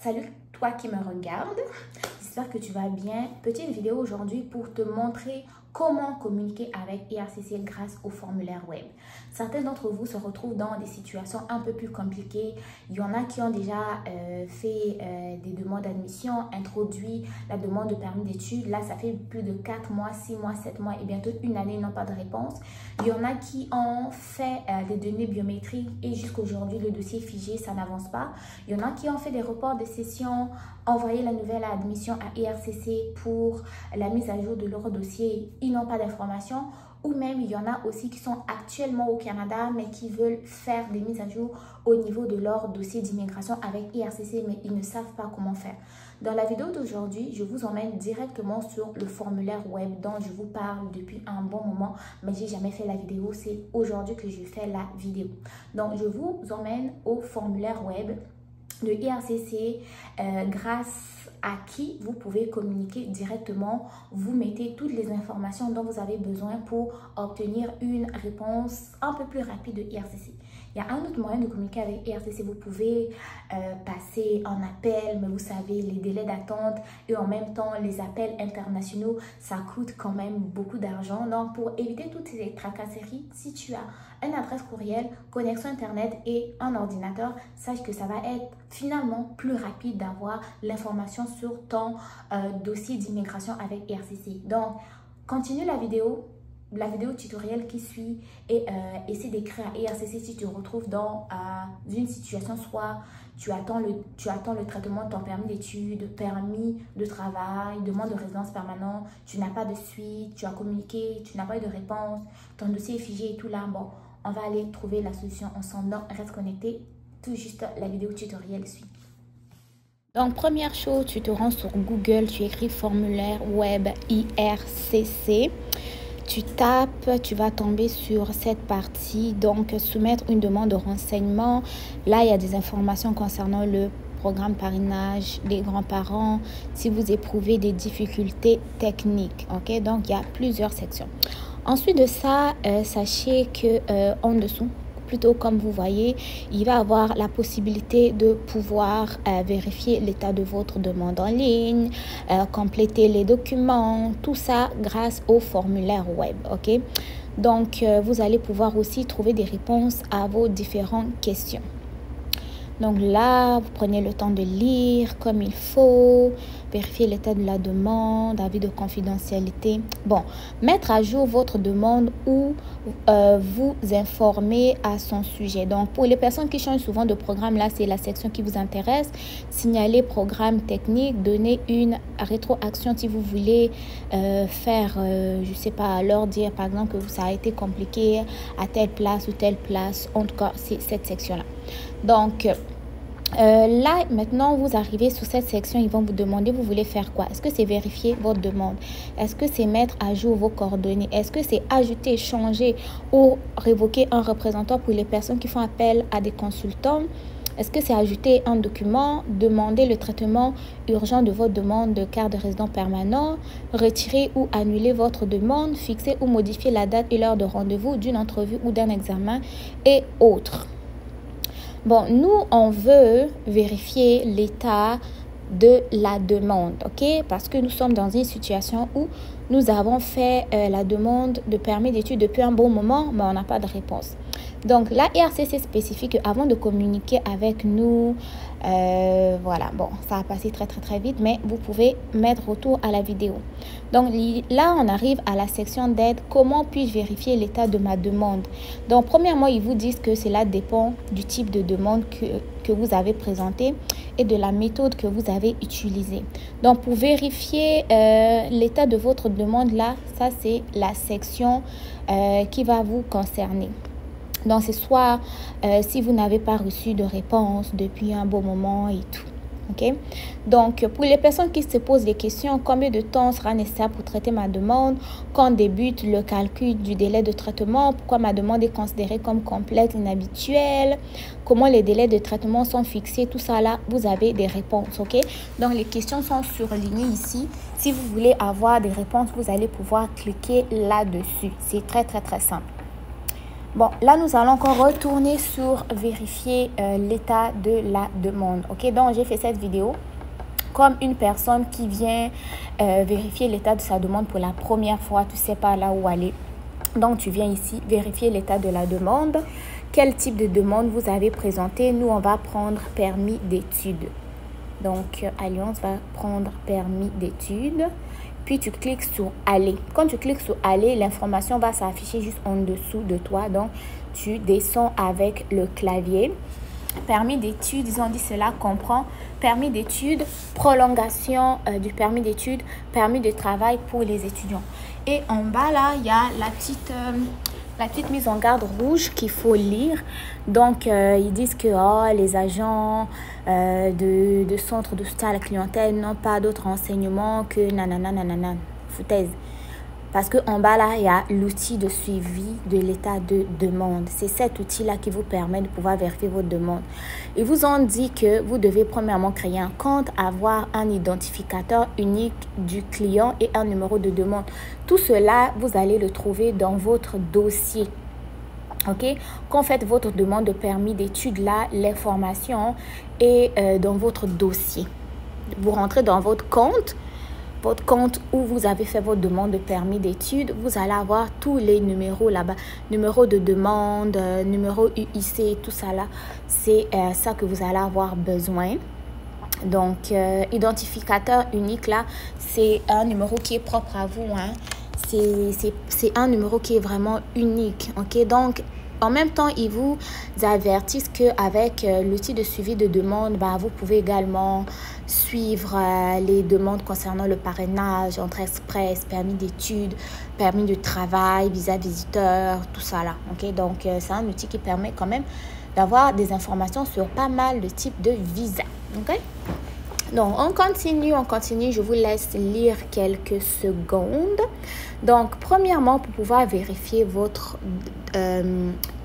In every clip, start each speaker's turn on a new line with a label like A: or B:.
A: Salut toi qui me regardes, j'espère que tu vas bien. Petite vidéo aujourd'hui pour te montrer comment communiquer avec ERCC grâce au formulaire web. Certains d'entre vous se retrouvent dans des situations un peu plus compliquées. Il y en a qui ont déjà fait des demandes d'admission, introduit la demande de permis d'études. Là, ça fait plus de 4 mois, 6 mois, 7 mois et bientôt une année, ils n'ont pas de réponse. Il y en a qui ont fait des données biométriques et jusqu'aujourd'hui, le dossier est figé, ça n'avance pas. Il y en a qui ont fait des reports de session, envoyé la nouvelle admission à ERCC pour la mise à jour de leur dossier. Ils n'ont pas d'informations. Ou même, il y en a aussi qui sont actuellement au Canada, mais qui veulent faire des mises à jour au niveau de leur dossier d'immigration avec ERCC, mais ils ne savent pas comment faire. Dans la vidéo d'aujourd'hui, je vous emmène directement sur le formulaire web dont je vous parle depuis un bon moment, mais j'ai jamais fait la vidéo. C'est aujourd'hui que je fais la vidéo. Donc, je vous emmène au formulaire web de ERCC grâce à qui vous pouvez communiquer directement. Vous mettez toutes les informations dont vous avez besoin pour obtenir une réponse un peu plus rapide de ERCC. Il y a un autre moyen de communiquer avec ERCC. Vous pouvez passer en appel, mais vous savez, les délais d'attente et en même temps, les appels internationaux, ça coûte quand même beaucoup d'argent. Donc, pour éviter toutes ces tracasseries, si tu as une adresse courriel, connexion Internet et un ordinateur, sache que ça va être finalement plus rapide d'avoir l'information sur ton dossier d'immigration avec ERCC. Donc, continue la vidéo tutoriel qui suit et essaie d'écrire à ERCC si tu te retrouves dans une situation, soit tu attends le traitement de ton permis d'études, permis de travail, demande de résidence permanente, tu n'as pas de suite, tu as communiqué, tu n'as pas eu de réponse, ton dossier est figé et tout là. Bon, on va aller trouver la solution ensemble. Donc, reste connecté, tout juste la vidéo tutoriel suit. Donc, première chose, tu te rends sur Google, tu écris formulaire web ERCC. Tu tapes, tu vas tomber sur cette partie, donc soumettre une demande de renseignement. Là, il y a des informations concernant le programme parrainage des grands-parents, si vous éprouvez des difficultés techniques. Ok, donc il y a plusieurs sections. Ensuite de ça, sachez que en dessous, plutôt comme vous voyez, il va avoir la possibilité de pouvoir vérifier l'état de votre demande en ligne, compléter les documents, tout ça grâce au formulaire web. Ok, donc vous allez pouvoir aussi trouver des réponses à vos différentes questions. Donc là, vous prenez le temps de lire comme il faut, vérifier l'état de la demande, avis de confidentialité. Bon, mettre à jour votre demande ou vous informer à son sujet. Donc, pour les personnes qui changent souvent de programme, là, c'est la section qui vous intéresse. Signaler programme technique, donner une rétroaction si vous voulez faire, je sais pas, leur dire par exemple que ça a été compliqué à telle place ou telle place. En tout cas, c'est cette section-là. Donc, là, maintenant, vous arrivez sur cette section, ils vont vous demander, vous voulez faire quoi? Est-ce que c'est vérifier votre demande? Est-ce que c'est mettre à jour vos coordonnées? Est-ce que c'est ajouter, changer ou révoquer un représentant pour les personnes qui font appel à des consultants? Est-ce que c'est ajouter un document, demander le traitement urgent de votre demande de carte de résident permanent, retirer ou annuler votre demande, fixer ou modifier la date et l'heure de rendez-vous d'une entrevue ou d'un examen et autres? Bon, nous, on veut vérifier l'état de la demande, ok? Parce que nous sommes dans une situation où nous avons fait la demande de permis d'études depuis un bon moment, mais on n'a pas de réponse. Donc, la ERCC spécifie qu'avant de communiquer avec nous, voilà, bon, ça a passé très vite, mais vous pouvez mettre retour à la vidéo. Donc, là, on arrive à la section d'aide. Comment puis-je vérifier l'état de ma demande? Donc, premièrement, ils vous disent que cela dépend du type de demande que vous avez présenté et de la méthode que vous avez utilisée. Donc, pour vérifier l'état de votre demande, là, ça, c'est la section qui va vous concerner. Donc, c'est soit si vous n'avez pas reçu de réponse depuis un bon moment et tout. Ok, donc pour les personnes qui se posent des questions, combien de temps sera nécessaire pour traiter ma demande, quand débute le calcul du délai de traitement, pourquoi ma demande est considérée comme complète, inhabituelle, comment les délais de traitement sont fixés, tout ça là, vous avez des réponses. Ok, donc les questions sont surlignées ici. Si vous voulez avoir des réponses, vous allez pouvoir cliquer là-dessus. C'est très simple. Bon, là, nous allons encore retourner sur vérifier l'état de la demande. Ok, donc j'ai fait cette vidéo comme une personne qui vient vérifier l'état de sa demande pour la première fois. Tu ne sais pas là où aller. Donc, tu viens ici vérifier l'état de la demande. Quel type de demande vous avez présenté? Nous, on va prendre permis d'études. Donc, Alliance va prendre permis d'études. Puis, tu cliques sur aller. Quand tu cliques sur aller, l'information va s'afficher juste en dessous de toi. Donc, tu descends avec le clavier. Permis d'études, ils ont dit cela comprend permis d'études, prolongation du permis d'études, permis de travail pour les étudiants. Et en bas là, il y a la petite mise en garde rouge qu'il faut lire. Donc, ils disent que les agents de centre de soutien à la clientèle n'ont pas d'autres renseignements que nanana, nanana, foutaise. Parce qu'en bas, là, il y a l'outil de suivi de l'état de demande. C'est cet outil-là qui vous permet de pouvoir vérifier votre demande. Ils vous ont dit que vous devez premièrement créer un compte, avoir un identificateur unique du client et un numéro de demande. Tout cela, vous allez le trouver dans votre dossier. Ok, quand faites votre demande de permis d'études, là, l'information est dans votre dossier. Vous rentrez dans votre compte où vous avez fait votre demande de permis d'études, vous allez avoir tous les numéros là-bas, numéro de demande, numéro UIC, tout ça là, c'est ça que vous allez avoir besoin. Donc, identificateur unique là, c'est un numéro qui est propre à vous, hein. C'est un numéro qui est vraiment unique, ok? Donc, en même temps, ils vous avertissent qu'avec l'outil de suivi de demande, vous pouvez également suivre les demandes concernant le parrainage, entrée express, permis d'études, permis de travail, visa visiteur, tout ça là. Okay? Donc, c'est un outil qui permet quand même d'avoir des informations sur pas mal de types de visas. Okay? Donc, on continue. Je vous laisse lire quelques secondes. Donc, premièrement, pour pouvoir vérifier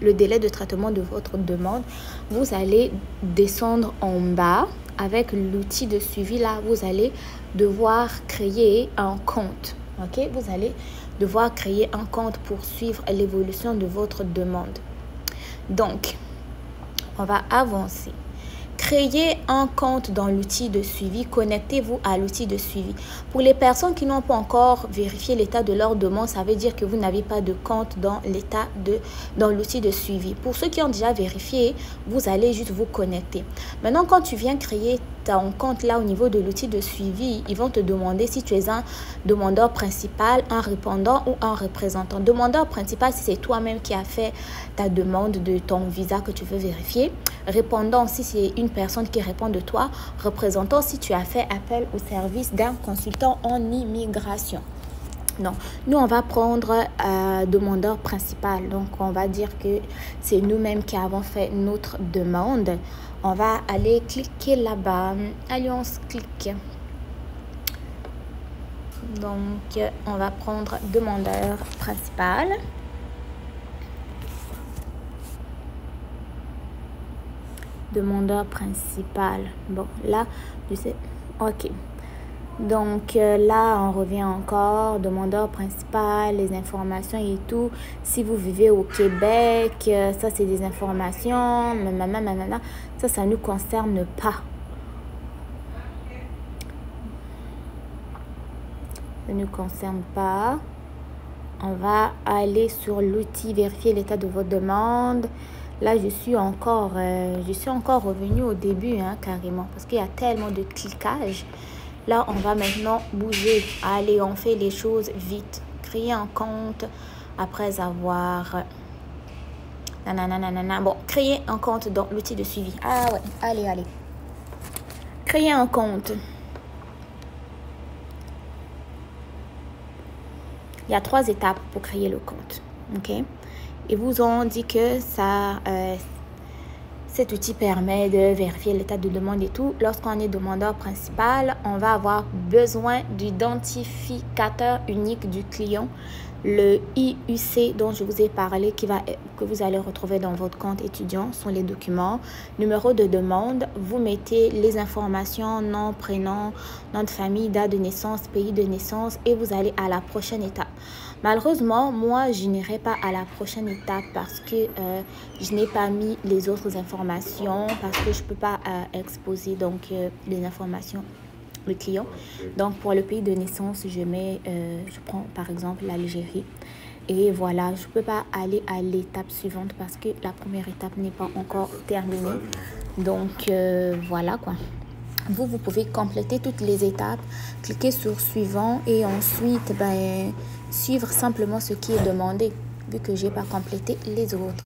A: le délai de traitement de votre demande, vous allez descendre en bas. Avec l'outil de suivi, là, vous allez devoir créer un compte. Ok? Vous allez devoir créer un compte pour suivre l'évolution de votre demande. Donc, on va avancer. Créez un compte dans l'outil de suivi. Connectez-vous à l'outil de suivi. Pour les personnes qui n'ont pas encore vérifié l'état de leur demande, ça veut dire que vous n'avez pas de compte dans l'outil de suivi. Pour ceux qui ont déjà vérifié, vous allez juste vous connecter. Maintenant, quand tu viens créer ton compte là au niveau de l'outil de suivi, ils vont te demander si tu es un demandeur principal, un répondant ou un représentant. Demandeur principal, si c'est toi-même qui as fait ta demande de ton visa que tu veux vérifier. Répondant, si c'est une personne qui répond de toi. Représentant, si tu as fait appel au service d'un consultant en immigration. Non, nous on va prendre demandeur principal. Donc on va dire que c'est nous-mêmes qui avons fait notre demande. On va aller cliquer là-bas. Alliance, clique. Donc on va prendre demandeur principal. Demandeur principal. Bon, là, je sais. Ok. Donc, là, on revient encore. Demandeur principal, les informations et tout. Si vous vivez au Québec, ça, c'est des informations. Ça ne nous concerne pas. Ça ne nous concerne pas. On va aller sur l'outil vérifier l'état de votre demande. Là, je suis encore revenue au début, hein, carrément, parce qu'il y a tellement de cliquage. Là, on va maintenant bouger. Allez, on fait les choses vite. Créer un compte après avoir... Bon, créer un compte dans l'outil de suivi. Ah ouais, allez. Créer un compte. Il y a 3 étapes pour créer le compte. Ok? Ils vous ont dit que cet outil permet de vérifier l'état de demande et tout. Lorsqu'on est demandeur principal, on va avoir besoin d'identificateur unique du client. Le IUC dont je vous ai parlé que vous allez retrouver dans votre compte étudiant sont les documents. Numéro de demande, vous mettez les informations, nom, prénom, nom de famille, date de naissance, pays de naissance et vous allez à la prochaine étape. Malheureusement, moi, je n'irai pas à la prochaine étape parce que je n'ai pas mis les autres informations parce que je ne peux pas exposer donc les informations le client. Donc pour le pays de naissance, je prends par exemple l'Algérie et voilà, je peux pas aller à l'étape suivante parce que la première étape n'est pas encore terminée. Donc voilà quoi. Vous pouvez compléter toutes les étapes, cliquer sur suivant et ensuite suivre simplement ce qui est demandé vu que j'ai pas complété les autres.